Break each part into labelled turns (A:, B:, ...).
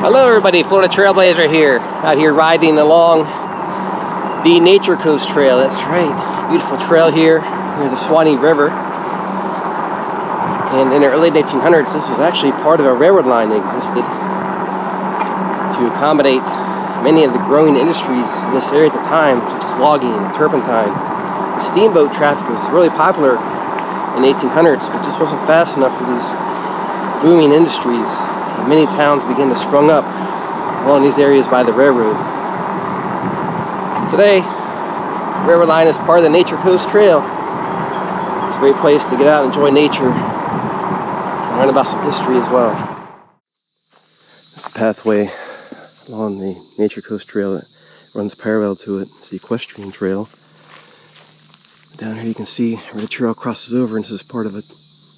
A: Hello everybody, Florida Trailblazer here, out here riding along the Nature Coast Trail. That's right, beautiful trail here near the Suwannee River. And in the early 1800s, this was actually part of a railroad line that existed to accommodate many of the growing industries in this area at the time, such as logging and turpentine. The steamboat traffic was really popular in the 1800s, but just wasn't fast enough for these booming industries. Many towns began to sprung up along these areas by the railroad. Today, the railroad line is part of the Nature Coast Trail. It's a great place to get out and enjoy nature and learn about some history as well. This pathway along the Nature Coast Trail that runs parallel to it is the equestrian trail. Down here you can see where the trail crosses over, and this is part of a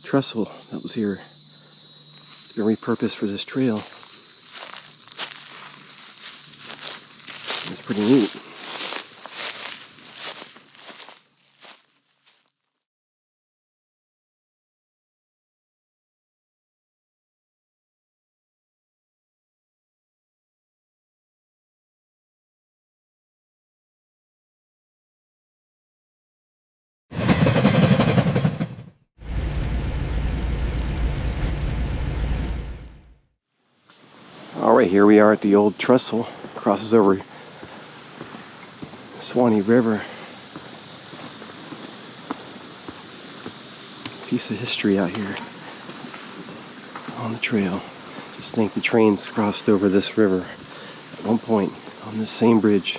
A: trestle that was here. Been repurposed for this trail. It's pretty neat. Alright, here we are at the old trestle. Crosses over Suwannee River. Piece of history out here on the trail. Just think the trains crossed over this river at one point on this same bridge.